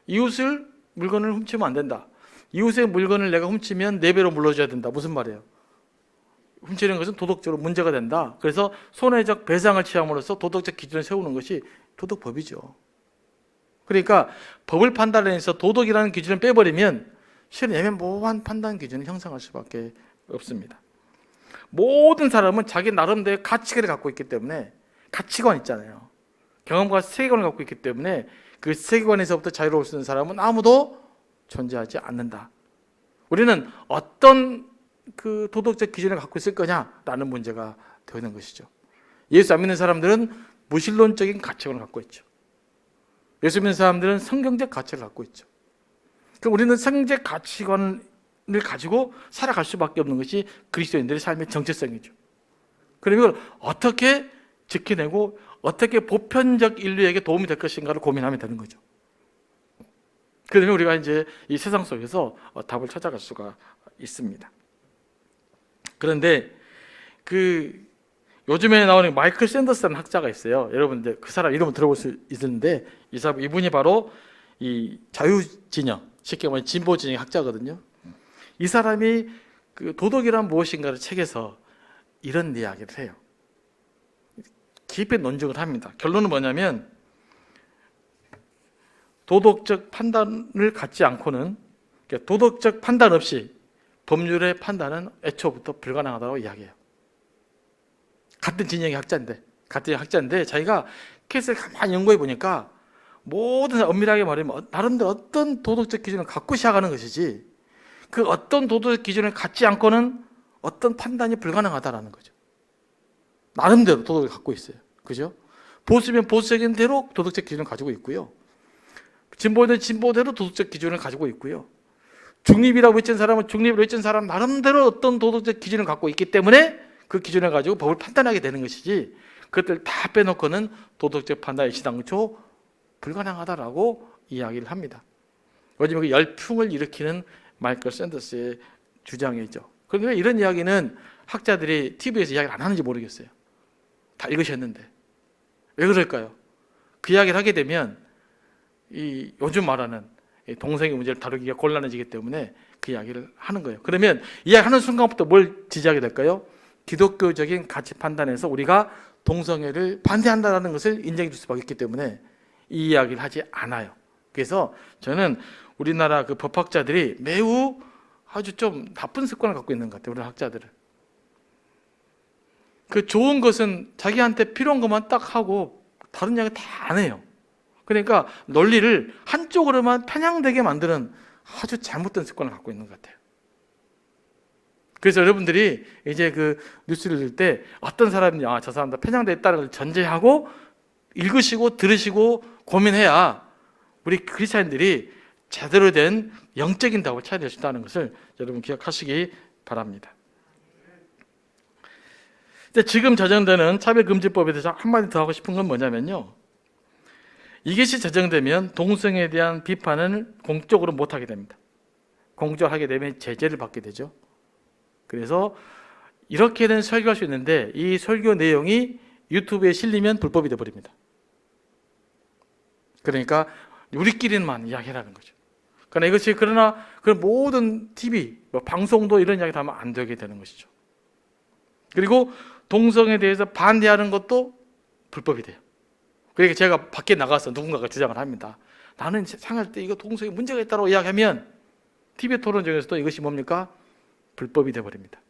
이웃을 물건을 훔치면 안 된다. 이웃의 물건을 내가 훔치면 4배로 물러줘야 된다. 무슨 말이에요? 훔치는 것은 도덕적으로 문제가 된다. 그래서 손해적 배상을 취함으로써 도덕적 기준을 세우는 것이 도덕법이죠. 그러니까 법을 판단해서 도덕이라는 기준을 빼버리면 실은 애매모호한 판단 기준을 형성할 수밖에 없습니다. 모든 사람은 자기 나름대로 가치관을 갖고 있기 때문에, 가치관 있잖아요. 경험과 세계관을 갖고 있기 때문에 그 세계관에서부터 자유로울 수 있는 사람은 아무도 존재하지 않는다. 우리는 어떤 그 도덕적 기준을 갖고 있을 거냐라는 문제가 되는 것이죠. 예수 안 믿는 사람들은 무신론적인 가치관을 갖고 있죠. 예수 믿는 사람들은 성경적 가치를 갖고 있죠. 그럼 우리는 성경적 가치관을 가지고 살아갈 수밖에 없는 것이 그리스도인들의 삶의 정체성이죠. 그러면 이걸 어떻게 지켜내고 어떻게 보편적 인류에게 도움이 될 것인가를 고민하면 되는 거죠. 그러면 우리가 이제 이 세상 속에서 답을 찾아갈 수가 있습니다. 그런데 그 요즘에 나오는 마이클 샌더스라는 학자가 있어요. 여러분들 그 사람 이름을 들어볼 수 있는데 이분이 바로 이 자유진영, 쉽게 말하면 진보진영 학자거든요. 이 사람이 그 도덕이란 무엇인가를 책에서 이런 이야기를 해요. 깊이 논증을 합니다. 결론은 뭐냐면 도덕적 판단을 갖지 않고는, 그러니까 도덕적 판단 없이 법률의 판단은 애초부터 불가능하다고 이야기해요. 같은 진영의 학자인데 자기가 케이스를 가만히 연구해 보니까 모든 엄밀하게 말하면 나름대로 어떤 도덕적 기준을 갖고 시작하는 것이지 그 어떤 도덕적 기준을 갖지 않고는 어떤 판단이 불가능하다라는 거죠. 나름대로 도덕을 갖고 있어요. 그죠? 보수면 보수적인 대로 도덕적 기준을 가지고 있고요. 진보는 진보대로 도덕적 기준을 가지고 있고요. 중립이라고 외친 사람은 중립으로 외친 사람 나름대로 어떤 도덕적 기준을 갖고 있기 때문에 그 기준을 가지고 법을 판단하게 되는 것이지 그것들 다 빼놓고는 도덕적 판단이 시당초 불가능하다라고 이야기를 합니다. 요즘 그 열풍을 일으키는 마이클 샌더스의 주장이죠. 그런데 이런 이야기는 학자들이 TV에서 이야기를 안 하는지 모르겠어요. 다 읽으셨는데 왜 그럴까요? 그 이야기를 하게 되면 이 요즘 말하는 동성애 문제를 다루기가 곤란해지기 때문에 그 이야기를 하는 거예요. 그러면 이야기하는 순간부터 뭘 지지하게 될까요? 기독교적인 가치 판단에서 우리가 동성애를 반대한다는 것을 인정해 줄 수밖에 없기 때문에 이 이야기를 하지 않아요. 그래서 저는 우리나라 그 법학자들이 매우 아주 좀 나쁜 습관을 갖고 있는 것 같아요. 우리 학자들은. 그 좋은 것은 자기한테 필요한 것만 딱 하고 다른 이야기 다 안 해요. 그러니까 논리를 한쪽으로만 편향되게 만드는 아주 잘못된 습관을 갖고 있는 것 같아요. 그래서 여러분들이 이제 그 뉴스를 들을 때 어떤 사람이 저 사람 다 편향되어 있다는 걸 전제하고 읽으시고 들으시고 고민해야 우리 크리스찬들이 제대로 된 영적인 답을 찾아낼 수 있다는 것을 여러분 기억하시기 바랍니다. 근데 지금 제정되는 차별금지법에 대해서 한마디 더 하고 싶은 건 뭐냐면요, 이것이 제정되면 동성애에 대한 비판을 공적으로 못하게 됩니다. 공적으로 하게 되면 제재를 받게 되죠. 그래서 이렇게는 설교할 수 있는데 이 설교 내용이 유튜브에 실리면 불법이 되어버립니다. 그러니까 우리끼리만 이야기하라는 거죠. 그러나 그 모든 TV, 방송도 이런 이야기 하면 안 되게 되는 것이죠. 그리고 동성애에 대해서 반대하는 것도 불법이 돼요. 그러니까 제가 밖에 나가서 누군가가 주장을 합니다. 나는 생활 때 이거 동성애 문제가 있다고 이야기하면 TV 토론 중에서도 이것이 뭡니까? 불법이 되어버립니다.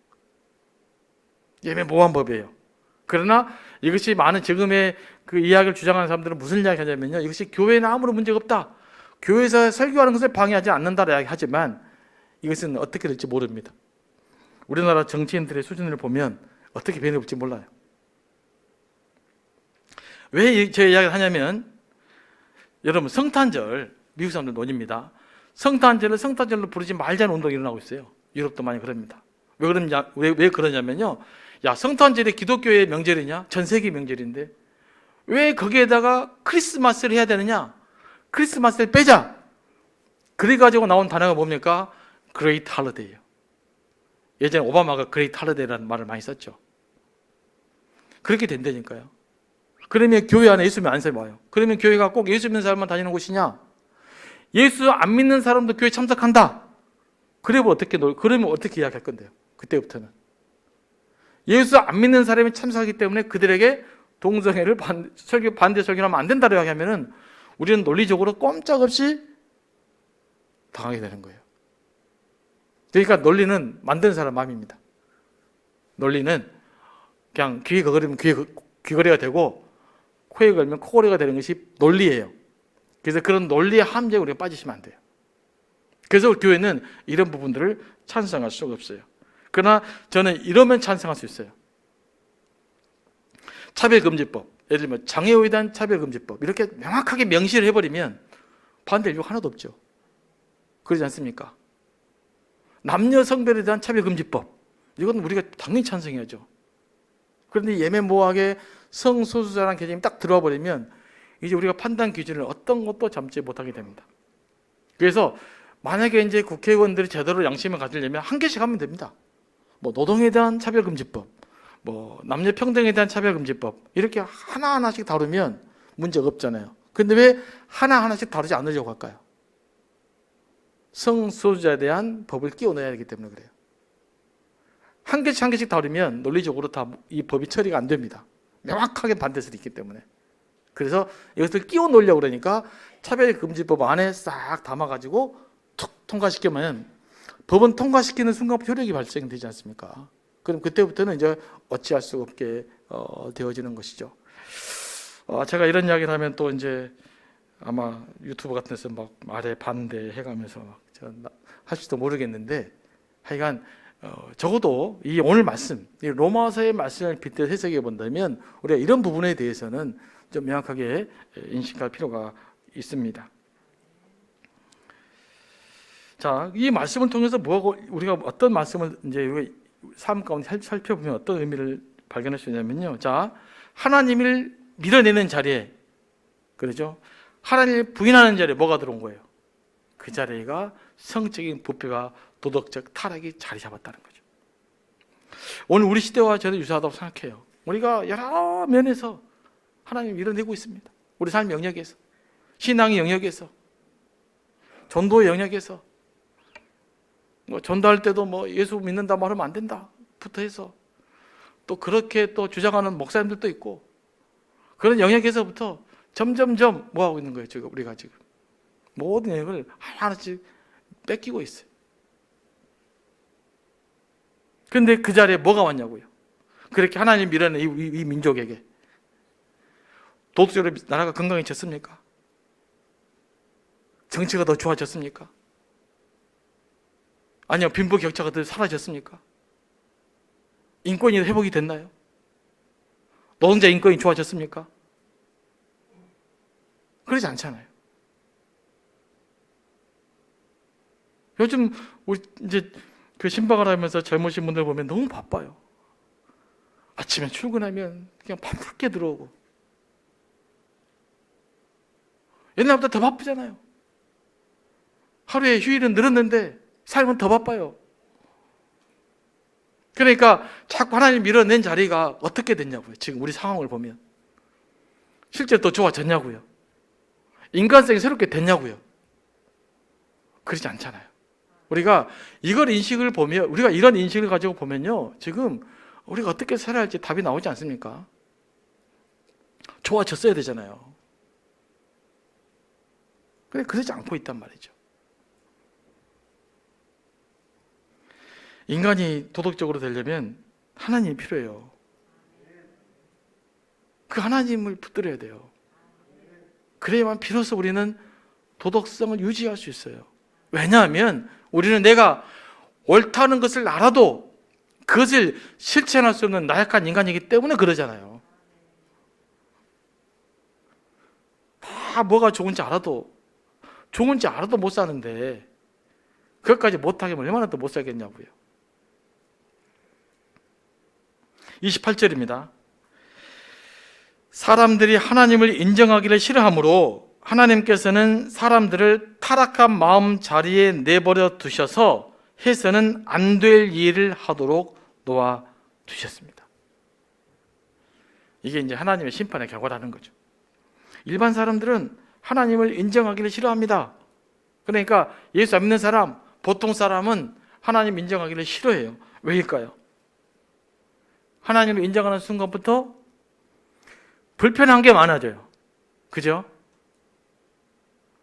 예매모호한 법이에요. 그러나 이것이 많은 지금의 그 이야기를 주장하는 사람들은 무슨 이야기 하냐면요, 이것이 교회에는 아무런 문제가 없다, 교회에서 설교하는 것을 방해하지 않는다라고 이야기하지만 이것은 어떻게 될지 모릅니다. 우리나라 정치인들의 수준을 보면 어떻게 변해볼지 몰라요. 왜 제 이야기를 하냐면, 여러분 성탄절 미국 사람들 논입니다. 성탄절을 성탄절로 부르지 말자는 운동이 일어나고 있어요. 유럽도 많이 그럽니다. 왜 그러냐면요, 야, 성탄절이 기독교의 명절이냐? 전 세계 명절인데 왜 거기에다가 크리스마스를 해야 되느냐? 크리스마스를 빼자. 그래가지고 나온 단어가 뭡니까? Great Holiday예요. 예전에 오바마가 Great Holiday라는 말을 많이 썼죠. 그렇게 된다니까요. 그러면 교회 안에 예수 믿는 사람이 와요. 그러면 교회가 꼭 예수 믿는 사람만 다니는 곳이냐? 예수 안 믿는 사람도 교회 참석한다. 그러면 어떻게 이야기할 건데요? 그때부터는 예수 안 믿는 사람이 참석하기 때문에 그들에게 동성애를 반대 설교를 하면 안 된다고 이야기하면은 우리는 논리적으로 꼼짝없이 당하게 되는 거예요. 그러니까 논리는 만드는 사람 마음입니다. 논리는 그냥 귀에 걸으면 귀걸이가 되고 코에 걸면 코걸이가 되는 것이 논리예요. 그래서 그런 논리의 함정에 우리가 빠지시면 안 돼요. 그래서 교회는 이런 부분들을 찬성할 수가 없어요. 그러나 저는 이러면 찬성할 수 있어요. 차별금지법, 예를 들면 장애우에 대한 차별금지법 이렇게 명확하게 명시를 해버리면 반대할 이유가 하나도 없죠. 그러지 않습니까? 남녀 성별에 대한 차별금지법 이건 우리가 당연히 찬성해야죠. 그런데 예매모호하게 성소수자라는 개념이 딱 들어와 버리면 이제 우리가 판단 기준을 어떤 것도 잡지 못하게 됩니다. 그래서 만약에 이제 국회의원들이 제대로 양심을 가지려면 한 개씩 하면 됩니다. 뭐 노동에 대한 차별금지법, 뭐 남녀 평등에 대한 차별금지법 이렇게 하나하나씩 다루면 문제가 없잖아요. 근데 왜 하나하나씩 다루지 않으려고 할까요? 성소수자에 대한 법을 끼워 넣어야 하기 때문에 그래요. 한 개씩 다루면 논리적으로 다 이 법이 처리가 안 됩니다. 명확하게 반대설이 있기 때문에. 그래서 이것을 끼워 넣으려고 그러니까 차별금지법 안에 싹 담아가지고 툭 통과시키면 법은 통과시키는 순간 효력이 발생되지 않습니까? 그럼 그때부터는 이제 어찌할 수가 없게 되어지는 것이죠. 제가 이런 이야기를 하면 또 이제 아마 유튜브 같은 데서 막 말에 반대해가면서 할지도 모르겠는데 하여간 적어도 이 오늘 말씀, 이 로마서의 말씀을 빗대어 해석해 본다면 우리가 이런 부분에 대해서는 좀 명확하게 인식할 필요가 있습니다. 자, 이 말씀을 통해서 우리가 어떤 말씀을 이제 삶 가운데 살펴보면 어떤 의미를 발견할 수 있냐면요. 자, 하나님을 밀어내는 자리에, 그렇죠? 하나님을 부인하는 자리에 뭐가 들어온 거예요? 그 자리가 성적인 부패가 도덕적 타락이 자리 잡았다는 거죠. 오늘 우리 시대와 저는 유사하다고 생각해요. 우리가 여러 면에서 하나님을 밀어내고 있습니다. 우리 삶 영역에서, 신앙의 영역에서, 전도의 영역에서, 뭐 전도할 때도 뭐 예수 믿는다 말하면 안 된다부터 해서 또 그렇게 또 주장하는 목사님들도 있고 그런 영역에서부터 점점점 뭐 하고 있는 거예요? 우리가 지금 모든 영역을 하나씩 뺏기고 있어요. 그런데 그 자리에 뭐가 왔냐고요? 그렇게 하나님 밀어낸 이 민족에게 도덕적으로 나라가 건강해졌습니까? 정치가 더 좋아졌습니까? 아니요, 빈부격차가 더 사라졌습니까? 인권이 회복이 됐나요? 노동자 인권이 좋아졌습니까? 그러지 않잖아요. 요즘 우리 이제 그 신방을 하면서 젊으신 분들 보면 너무 바빠요. 아침에 출근하면 그냥 밤늦게 들어오고 옛날보다 더 바쁘잖아요. 하루에 휴일은 늘었는데 삶은 더 바빠요. 그러니까 자꾸 하나님 밀어낸 자리가 어떻게 됐냐고요. 지금 우리 상황을 보면 실제로 더 좋아졌냐고요. 인간성이 새롭게 됐냐고요. 그러지 않잖아요. 우리가 이걸 인식을 보면, 우리가 이런 인식을 가지고 보면요, 지금 우리가 어떻게 살아야 할지 답이 나오지 않습니까? 좋아졌어야 되잖아요. 근데 그러지 않고 있단 말이죠. 인간이 도덕적으로 되려면 하나님이 필요해요. 그 하나님을 붙들어야 돼요. 그래야만 비로소 우리는 도덕성을 유지할 수 있어요. 왜냐하면 우리는 내가 옳다는 것을 알아도 그것을 실천할 수 없는 나약한 인간이기 때문에 그러잖아요. 다 뭐가 좋은지 알아도 못 사는데 그것까지 못하게 하면 얼마나 더 못 살겠냐고요. 28절입니다. 사람들이 하나님을 인정하기를 싫어하므로 하나님께서는 사람들을 타락한 마음 자리에 내버려 두셔서 해서는 안 될 일을 하도록 놓아 두셨습니다. 이게 이제 하나님의 심판의 결과라는 거죠. 일반 사람들은 하나님을 인정하기를 싫어합니다. 그러니까 예수 안 믿는 사람, 보통 사람은 하나님 인정하기를 싫어해요. 왜일까요? 하나님을 인정하는 순간부터 불편한 게 많아져요. 그죠?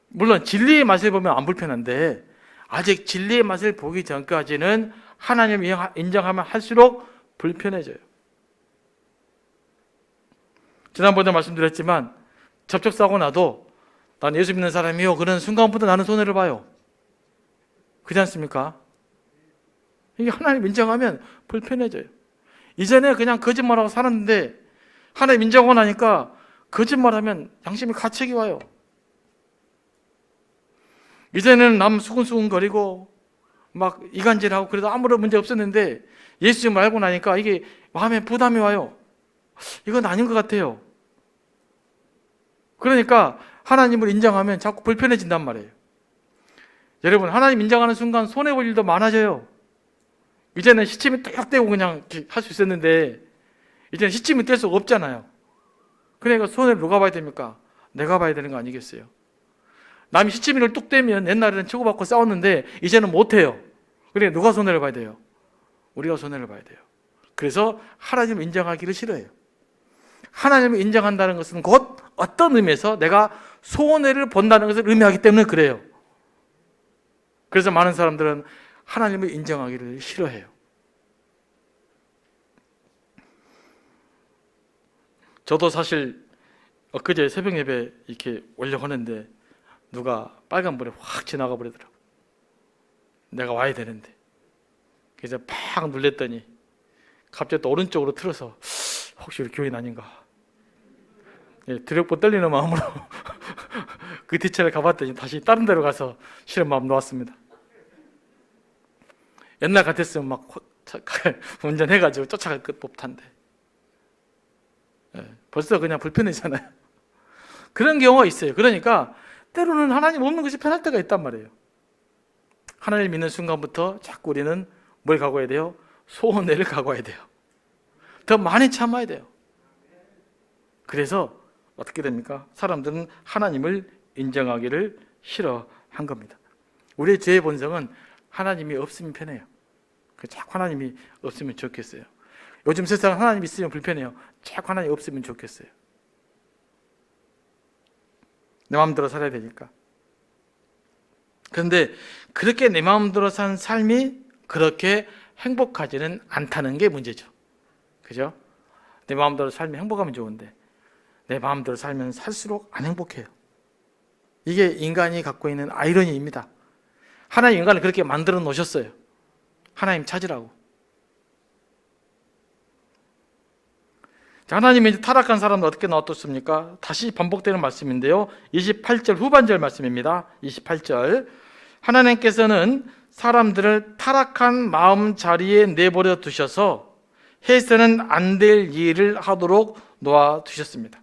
물론 진리의 맛을 보면 안 불편한데 아직 진리의 맛을 보기 전까지는 하나님을 인정하면 할수록 불편해져요. 지난번에 말씀드렸지만 접촉사고 나도 난 예수 믿는 사람이요, 그런 순간부터 나는 손해를 봐요. 그렇지 않습니까? 이게 하나님 인정하면 불편해져요. 이전에 그냥 거짓말하고 살았는데 하나님 인정하고 나니까 거짓말하면 양심이 가책이 와요. 이제는 남 수근수근거리고 막 이간질하고 그래도 아무런 문제 없었는데 예수 알고 나니까 이게 마음에 부담이 와요. 이건 아닌 것 같아요. 그러니까 하나님을 인정하면 자꾸 불편해진단 말이에요. 여러분, 하나님 인정하는 순간 손해볼 일도 많아져요. 이제는 시침이 딱 떼고 그냥 할 수 있었는데 이제는 시침이 뗄 수가 없잖아요. 그러니까 손해를 누가 봐야 됩니까? 내가 봐야 되는 거 아니겠어요? 남이 시치미를 뚝 떼면 옛날에는 치고받고 싸웠는데 이제는 못해요. 그러니까 누가 손해를 봐야 돼요? 우리가 손해를 봐야 돼요. 그래서 하나님을 인정하기를 싫어해요. 하나님을 인정한다는 것은 곧 어떤 의미에서 내가 손해를 본다는 것을 의미하기 때문에 그래요. 그래서 많은 사람들은 하나님을 인정하기를 싫어해요. 저도 사실 엊그제 새벽 예배 이렇게 올려하는데 누가 빨간불에 확 지나가 버리더라고. 내가 와야 되는데. 그래서 팍 눌렀더니 갑자기 또 오른쪽으로 틀어서 혹시 우리 교인 아닌가? 두렵고 떨리는 마음으로 그 뒷차를 가봤더니 다시 다른 데로 가서 싫은 마음 놓았습니다. 옛날 같았으면 막 운전해가지고 쫓아갈 법한데 벌써 그냥 불편해지잖아요. 그런 경우가 있어요. 그러니까 때로는 하나님 없는 것이 편할 때가 있단 말이에요. 하나님을 믿는 순간부터 자꾸 우리는 뭘 각오해야 돼요? 소원을 각오해야 돼요. 더 많이 참아야 돼요. 그래서 어떻게 됩니까? 사람들은 하나님을 인정하기를 싫어한 겁니다. 우리의 죄의 본성은 하나님이 없으면 편해요. 자꾸 하나님이 없으면 좋겠어요. 요즘 세상은 하나님 있으면 불편해요. 자꾸 하나님 없으면 좋겠어요. 내 마음대로 살아야 되니까. 그런데 그렇게 내 마음대로 산 삶이 그렇게 행복하지는 않다는 게 문제죠. 그죠? 내 마음대로 살면 행복하면 좋은데 내 마음대로 살면 살수록 안 행복해요. 이게 인간이 갖고 있는 아이러니입니다. 하나님 인간을 그렇게 만들어 놓으셨어요. 하나님 찾으라고. 자, 하나님이 이제 타락한 사람은 어떻게 놔뒀습니까? 다시 반복되는 말씀인데요. 28절 후반절 말씀입니다. 28절. 하나님께서는 사람들을 타락한 마음 자리에 내버려 두셔서 해서는 안 될 일을 하도록 놓아두셨습니다.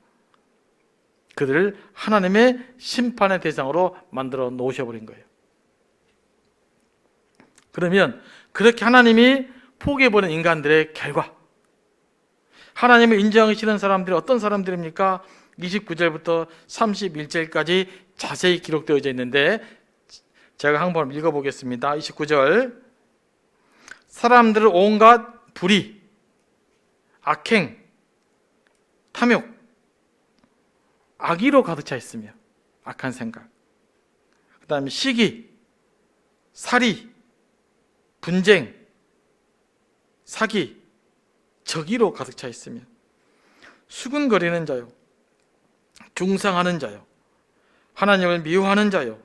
그들을 하나님의 심판의 대상으로 만들어 놓으셔버린 거예요. 그러면 그렇게 하나님이 포기해버린 인간들의 결과, 하나님을 인정하기 싫은 사람들이 어떤 사람들입니까? 29절부터 31절까지 자세히 기록되어 있는데 제가 한번 읽어보겠습니다. 29절. 사람들은 온갖 불의, 악행, 탐욕, 악의로 가득 차 있으며 악한 생각, 그 다음에 시기, 살이, 분쟁, 사기, 적의로 가득 차 있으며 수군거리는 자요, 중상하는 자요, 하나님을 미워하는 자요,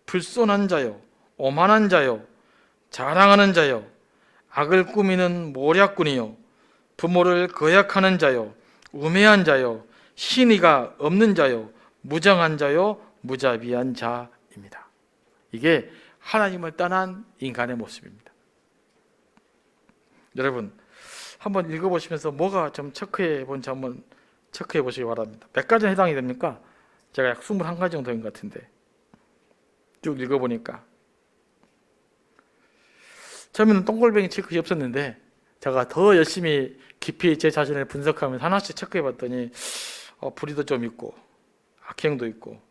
불손한 자요, 오만한 자요, 자랑하는 자요, 악을 꾸미는 모략꾼이요, 부모를 거역하는 자요, 우매한 자요, 신의가 없는 자요, 무정한 자요, 무자비한 자입니다. 이게 하나님을 떠난 인간의 모습입니다. 여러분, 한번 읽어보시면서 뭐가 좀 체크해 본지 한번 체크해 보시기 바랍니다. 몇 가지 해당이 됩니까? 제가 약 21가지 정도인 것 같은데 쭉 읽어보니까 처음에는 똥골뱅이 칠 것이 없었는데 제가 더 열심히 깊이 제 자신을 분석하면서 하나씩 체크해봤더니 불의도 좀 있고 악행도 있고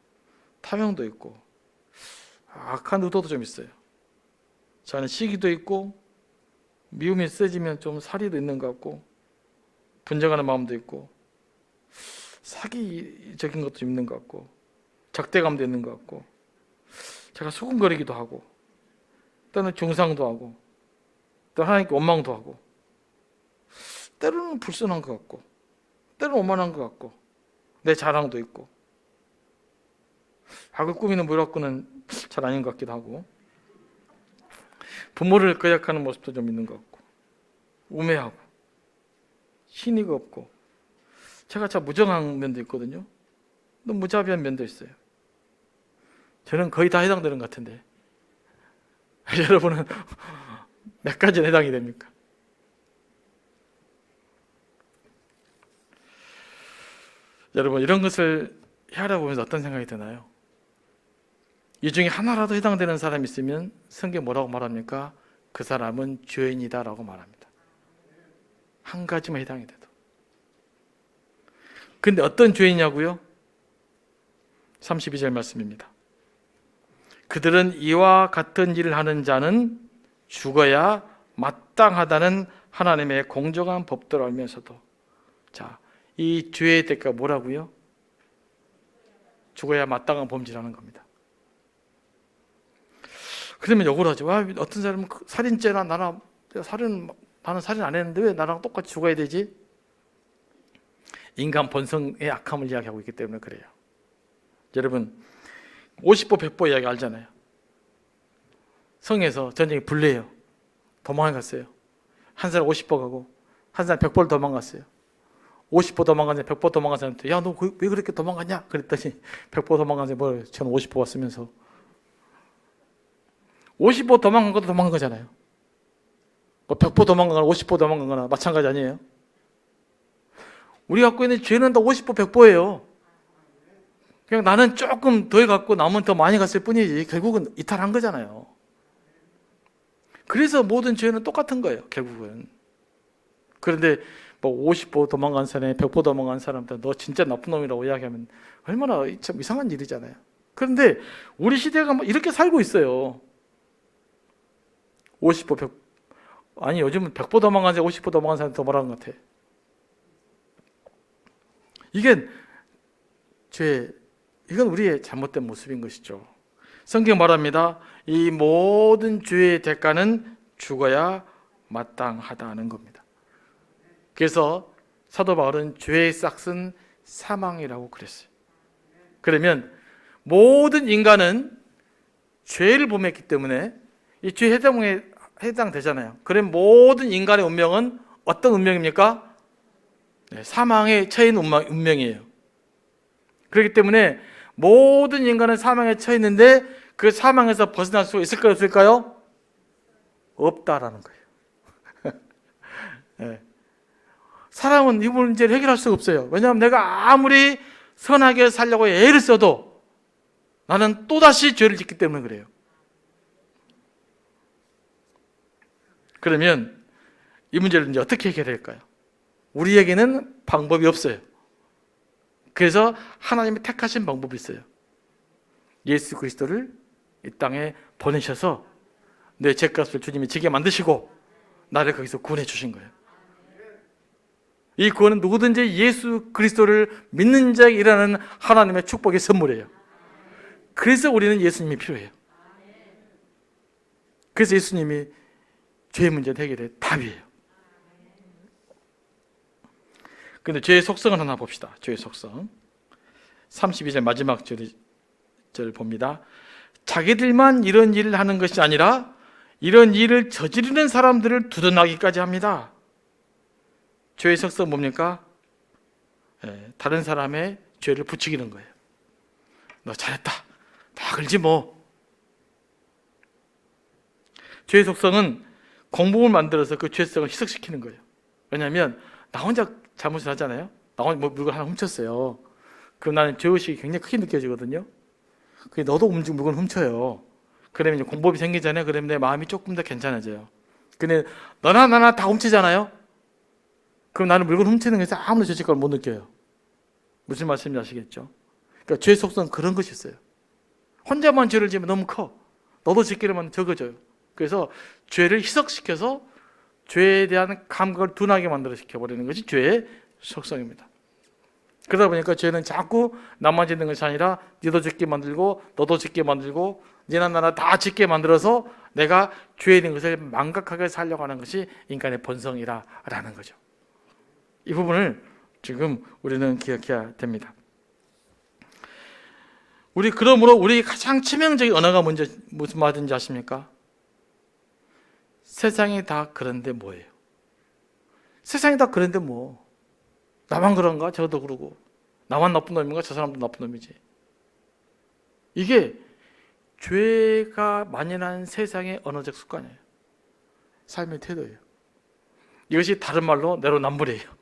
탐욕도 있고 악한 의도도 좀 있어요. 저는 시기도 있고 미움이 세지면 좀 사리도 있는 것 같고 분쟁하는 마음도 있고 사기적인 것도 있는 것 같고 적대감도 있는 것 같고 제가 수군거리기도 하고 때로는 중상도 하고 또 하나님께 원망도 하고 때로는 불순한 것 같고 때로는 오만한 것 같고 내 자랑도 있고 악을 꾸미는 무력꾼은 잘 아닌 것 같기도 하고 부모를 거역하는 모습도 좀 있는 것 같고 우매하고 신의가 없고 제가 참 무정한 면도 있거든요. 너무 무자비한 면도 있어요. 저는 거의 다 해당되는 것 같은데 여러분은 몇 가지는 해당이 됩니까? 여러분 이런 것을 헤아려 보면서 어떤 생각이 드나요? 이 중에 하나라도 해당되는 사람이 있으면 성경 뭐라고 말합니까? 그 사람은 죄인이다 라고 말합니다. 한 가지만 해당이 돼도. 근데 어떤 죄이냐고요? 32절 말씀입니다. 그들은 이와 같은 일을 하는 자는 죽어야 마땅하다는 하나님의 공정한 법도를 알면서도 자, 이 죄의 대가가 뭐라고요? 죽어야 마땅한 범죄라는 겁니다. 그러면 욕을 하죠. 와, 어떤 사람은 살인죄나 나는 살인 안 했는데 왜 나랑 똑같이 죽어야 되지? 인간 본성의 악함을 이야기하고 있기 때문에 그래요. 여러분 50보 100보 이야기 알잖아요. 성에서 전쟁이 불리해요. 도망갔어요. 한 사람 50보 가고 한 사람 100보를 도망갔어요. 50보 도망간 사람 100보 도망간 사람한테 야, 너 왜 그렇게 도망갔냐? 그랬더니 100보 도망간 사람이 뭘 저는 50보 왔으면서 50보 도망간 것도 도망간 거잖아요. 100보 도망간 거나 50보 도망간 거나 마찬가지 아니에요? 우리 갖고 있는 죄는 다 50보 100보예요. 그냥 나는 조금 덜 갖고 남은 더 많이 갔을 뿐이지 결국은 이탈한 거잖아요. 그래서 모든 죄는 똑같은 거예요. 결국은. 그런데 뭐 50보 도망간 사람이 100보 도망간 사람한테 너 진짜 나쁜 놈이라고 이야기하면 얼마나 참 이상한 일이잖아요. 그런데 우리 시대가 뭐 이렇게 살고 있어요. 50보 100 아니 요즘은 100보 도망간 사람 50보 도망간 사람이 더 말하는 것 같아. 이게 이건 우리의 잘못된 모습인 것이죠. 성경 말합니다. 이 모든 죄의 대가는 죽어야 마땅하다는 겁니다. 그래서 사도 바울은 죄의 싹은 사망이라고 그랬어요. 그러면 모든 인간은 죄를 범했기 때문에 이 죄 해당되잖아요. 그럼 모든 인간의 운명은 어떤 운명입니까? 네, 사망에 처인 운명이에요. 그렇기 때문에 모든 인간은 사망에 처했는데 그 사망에서 벗어날 수 있을까요? 없을까요? 없다라는 거예요. 네. 사람은 이 문제를 해결할 수가 없어요. 왜냐하면 내가 아무리 선하게 살려고 애를 써도 나는 또다시 죄를 짓기 때문에 그래요. 그러면 이 문제를 이제 어떻게 해결해야 할까요? 우리에게는 방법이 없어요. 그래서 하나님이 택하신 방법이 있어요. 예수 그리스도를 이 땅에 보내셔서 내 죄값을 주님이 지게 만드시고 나를 거기서 구원해 주신 거예요. 이 구원은 누구든지 예수 그리스도를 믿는 자에게 일하는 하나님의 축복의 선물이에요. 그래서 우리는 예수님이 필요해요. 그래서 예수님이 죄의 문제를 해결해 답이에요. 그런데 죄의 속성을 하나 봅시다. 죄의 속성 32절 마지막 절 봅니다. 자기들만 이런 일을 하는 것이 아니라 이런 일을 저지르는 사람들을 두둔하기까지 합니다. 죄의 속성 뭡니까? 다른 사람의 죄를 부추기는 거예요. 너 잘했다. 다 그러지 뭐. 죄의 속성은 공범을 만들어서 그 죄성을 희석시키는 거예요. 왜냐하면 나 혼자 잘못을 하잖아요. 나 혼자 뭐 물건 하나 훔쳤어요. 그럼 나는 죄의식이 굉장히 크게 느껴지거든요. 그게 너도 물건 훔쳐요. 그러면 이제 공법이 생기잖아요. 그러면 내 마음이 조금 더 괜찮아져요. 근데 너나 나나 다 훔치잖아요. 그럼 나는 물건 훔치는 것에서 아무런 죄책감을 못 느껴요. 무슨 말씀인지 아시겠죠? 그러니까 죄 속성은 그런 것이 있어요. 혼자만 죄를 지으면 너무 커. 너도 짓기로만 적어져요. 그래서 죄를 희석시켜서 죄에 대한 감각을 둔하게 만들어 시켜버리는 것이 죄의 속성입니다. 그러다 보니까 죄는 자꾸 나만 짓는 것이 아니라 니도 짓게 만들고 너도 짓게 만들고 니나 나나 다 짓게 만들어서 내가 죄에 있는 것을 망각하게 살려고 하는 것이 인간의 본성이라는 거죠. 이 부분을 지금 우리는 기억해야 됩니다. 그러므로 우리 가장 치명적인 언어가 무슨 말인지 아십니까? 세상이 다 그런데 뭐예요? 세상이 다 그런데 뭐? 나만 그런가? 저도 그러고. 나만 나쁜 놈인가? 저 사람도 나쁜 놈이지. 이게 죄가 만연한 세상의 언어적 습관이에요. 삶의 태도예요. 이것이 다른 말로 내로남불이에요.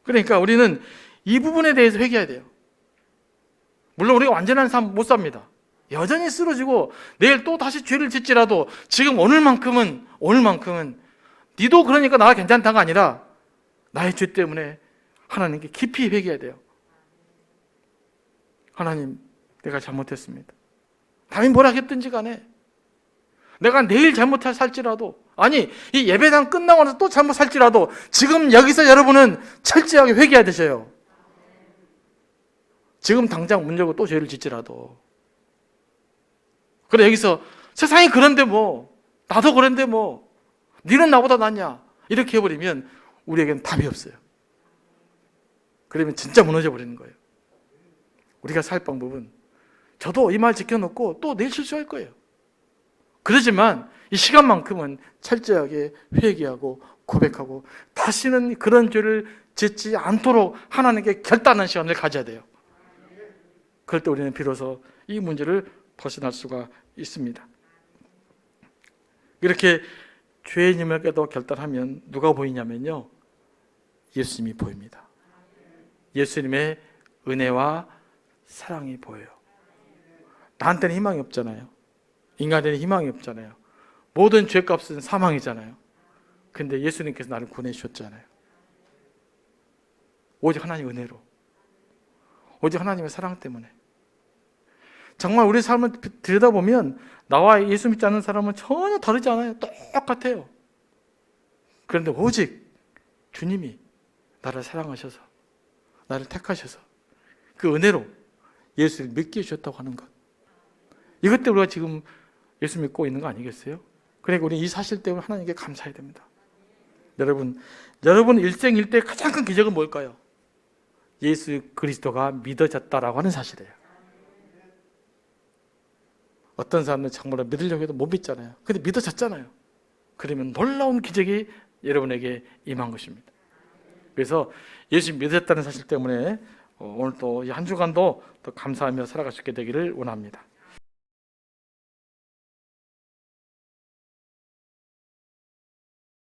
그러니까 우리는 이 부분에 대해서 회개해야 돼요. 물론 우리가 완전한 삶 못 삽니다. 여전히 쓰러지고 내일 또 다시 죄를 짓지라도 지금 오늘만큼은 니도 그러니까 나가 괜찮다가 아니라 나의 죄 때문에 하나님께 깊이 회개해야 돼요. 하나님, 내가 잘못했습니다. 남이 뭐라 했든지 간에 내가 내일 잘못 살지라도, 아니 이 예배당 끝나고 나서 또 잘못 살지라도 지금 여기서 여러분은 철저하게 회개해야 되셔요. 지금 당장 문 열고 또 죄를 짓지라도. 그래, 여기서 세상이 그런데 뭐, 나도 그런데 뭐, 니는 나보다 낫냐, 이렇게 해버리면 우리에겐 답이 없어요. 그러면 진짜 무너져 버리는 거예요. 우리가 살 방법은, 저도 이 말 지켜놓고 또 내일 실수할 거예요. 그러지만 이 시간만큼은 철저하게 회개하고 고백하고 다시는 그런 죄를 짓지 않도록 하나님께 결단하는 시간을 가져야 돼요. 그럴 때 우리는 비로소 이 문제를 벗어날 수가 있습니다. 이렇게 죄인임을 깨도 결단하면 누가 보이냐면요, 예수님이 보입니다. 예수님의 은혜와 사랑이 보여요. 나한테는 희망이 없잖아요. 인간에는 희망이 없잖아요. 모든 죄값은 사망이잖아요. 근데 예수님께서 나를 구원해주셨잖아요. 오직 하나님의 은혜로, 오직 하나님의 사랑 때문에. 정말 우리 삶을 들여다보면 나와 예수 믿지 않는 사람은 전혀 다르지 않아요. 똑같아요. 그런데 오직 주님이 나를 사랑하셔서, 나를 택하셔서 그 은혜로 예수를 믿게 해주셨다고 하는 것, 이것 때문에 우리가 지금 예수 믿고 있는 거 아니겠어요? 그러니까 우리 이 사실 때문에 하나님께 감사해야 됩니다. 여러분 일생일대 가장 큰 기적은 뭘까요? 예수 그리스도가 믿어졌다라고 하는 사실이에요. 어떤 사람은 정말로 믿으려고 해도 못 믿잖아요. 근데 믿어졌잖아요. 그러면 놀라운 기적이 여러분에게 임한 것입니다. 그래서 예수 믿어졌다는 사실 때문에 오늘 또 이 한 주간도 더 감사하며 살아갈 수 있게 되기를 원합니다.